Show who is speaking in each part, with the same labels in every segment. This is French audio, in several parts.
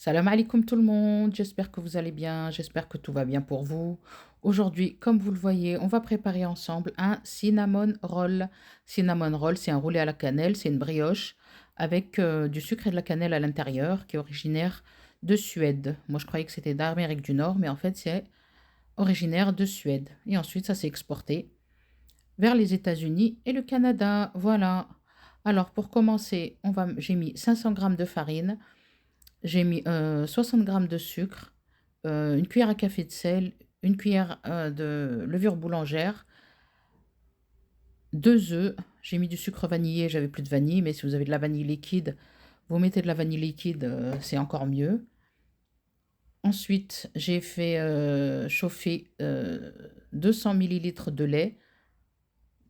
Speaker 1: Salam alaikum tout le monde, j'espère que vous allez bien, j'espère que tout va bien pour vous. Aujourd'hui, comme vous le voyez, on va préparer ensemble un cinnamon roll. Cinnamon roll, c'est un roulé à la cannelle, c'est une brioche avec du sucre et de la cannelle à l'intérieur qui est originaire de Suède. Moi, je croyais que c'était d'Amérique du Nord, mais en fait, c'est originaire de Suède. Et ensuite, ça s'est exporté vers les États-Unis et le Canada. Voilà. Alors, pour commencer, j'ai mis 500 grammes de farine. J'ai mis 60 grammes de sucre, une cuillère à café de sel, une cuillère de levure boulangère, 2 œufs. J'ai mis du sucre vanillé, j'avais plus de vanille, mais si vous avez de la vanille liquide, vous mettez de la vanille liquide, c'est encore mieux. Ensuite, j'ai fait chauffer 200 millilitres de lait,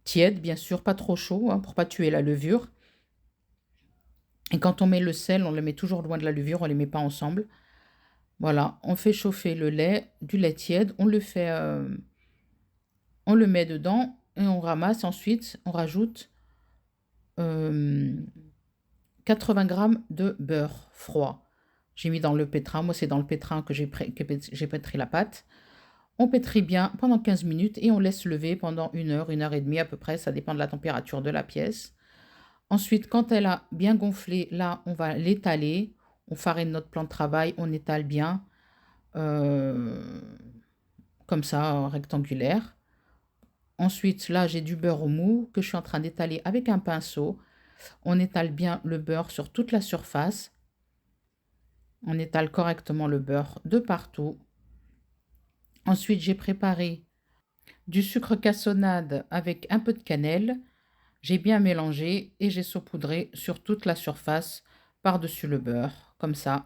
Speaker 1: tiède bien sûr, pas trop chaud hein, pour pas tuer la levure. Et quand on met le sel, on le met toujours loin de la levure, on ne les met pas ensemble. Voilà, on fait chauffer le lait, du lait tiède, on le met dedans et on ramasse. Ensuite, on rajoute euh, 80 grammes de beurre froid. J'ai mis dans le pétrin. Moi, c'est dans le pétrin que j'ai pétri la pâte. On pétrit bien pendant 15 minutes et on laisse lever pendant 1 heure et demie à peu près. Ça dépend de la température de la pièce. Ensuite, quand elle a bien gonflé, là, on va l'étaler. On farine notre plan de travail, on étale bien, euh, comme ça, rectangulaire. Ensuite, là, j'ai du beurre au mou que je suis en train d'étaler avec un pinceau. On étale bien le beurre sur toute la surface. On étale correctement le beurre de partout. Ensuite, j'ai préparé du sucre cassonade avec un peu de cannelle. J'ai bien mélangé et j'ai saupoudré sur toute la surface par-dessus le beurre, comme ça.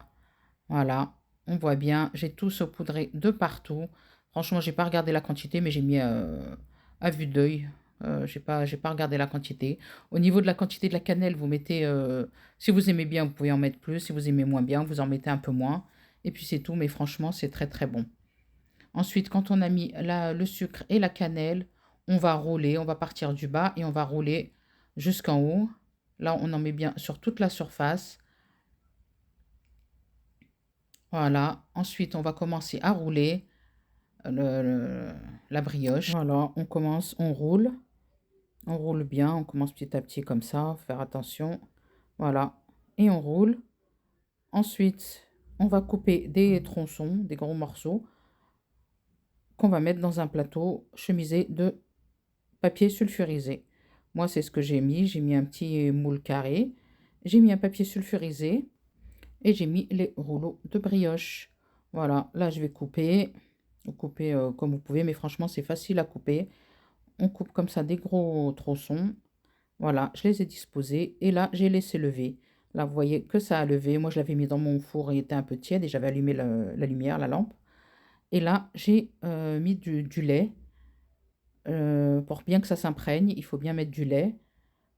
Speaker 1: Voilà, on voit bien, j'ai tout saupoudré de partout. Franchement, j'ai pas regardé la quantité, mais j'ai mis à vue d'œil. J'ai pas regardé la quantité. Au niveau de la quantité de la cannelle, vous mettez, si vous aimez bien, vous pouvez en mettre plus. Si vous aimez moins bien, vous en mettez un peu moins. Et puis c'est tout, mais franchement, c'est très très bon. Ensuite, quand on a mis le sucre et la cannelle, on va rouler, on va partir du bas et on va rouler jusqu'en haut. Là, on en met bien sur toute la surface. Voilà. Ensuite, on va commencer à rouler la brioche. Voilà, on commence, on roule. On roule bien, on commence petit à petit comme ça, faire attention. Voilà. Et on roule. Ensuite, on va couper des tronçons, des gros morceaux, qu'on va mettre dans un plateau chemisé de papier sulfurisé. Moi, c'est ce que j'ai mis. J'ai mis un petit moule carré. J'ai mis un papier sulfurisé et j'ai mis les rouleaux de brioche. Voilà, là, je vais couper. Vous coupez comme vous pouvez, mais franchement, c'est facile à couper. On coupe comme ça des gros tronçons. Voilà, je les ai disposés et là, j'ai laissé lever. Là, vous voyez que ça a levé. Moi, je l'avais mis dans mon four, il était un peu tiède et j'avais allumé la lumière, la lampe. Et là, j'ai mis du lait. Pour bien que ça s'imprègne, il faut bien mettre du lait.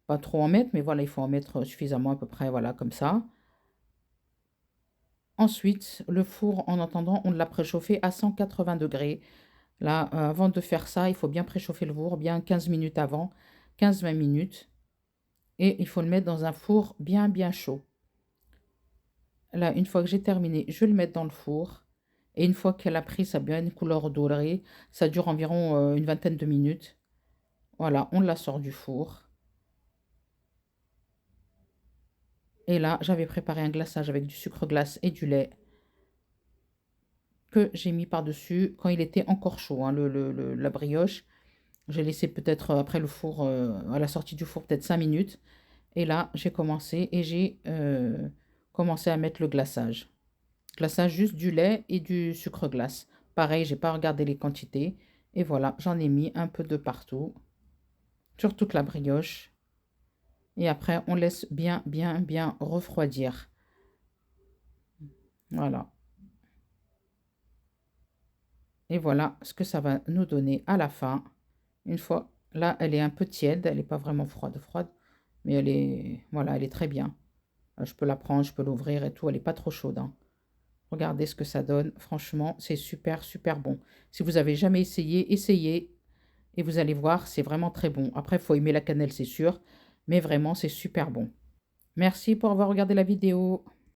Speaker 1: Pas trop en mettre, mais voilà, il faut en mettre suffisamment à peu près, voilà, comme ça. Ensuite, le four, en attendant, on l'a préchauffé à 180 degrés. Là, avant de faire ça, il faut bien préchauffer le four, bien 15 minutes avant, 15-20 minutes. Et il faut le mettre dans un four bien, bien chaud. Là, une fois que j'ai terminé, je vais le mettre dans le four. Et une fois qu'elle a pris sa bonne couleur dorée, ça dure environ une vingtaine de minutes. Voilà, on la sort du four. Et là, j'avais préparé un glaçage avec du sucre glace et du lait que j'ai mis par-dessus quand il était encore chaud, hein, la brioche. J'ai laissé peut-être après le four, à la sortie du four, peut-être 5 minutes. Et là, j'ai commencé et j'ai commencé à mettre le glaçage. Glaçage juste du lait et du sucre glace. Pareil, j'ai pas regardé les quantités. Et voilà, j'en ai mis un peu de partout, sur toute la brioche. Et après, on laisse bien, bien, bien refroidir. Voilà. Et voilà ce que ça va nous donner à la fin. Une fois, là, elle est un peu tiède, elle n'est pas vraiment froide, froide, mais elle est, voilà, elle est très bien. Je peux la prendre, je peux l'ouvrir et tout, elle n'est pas trop chaude, hein. Regardez ce que ça donne. Franchement, c'est super, super bon. Si vous avez jamais essayé, essayez et vous allez voir, c'est vraiment très bon. Après, il faut aimer la cannelle, c'est sûr, mais vraiment, c'est super bon. Merci pour avoir regardé la vidéo.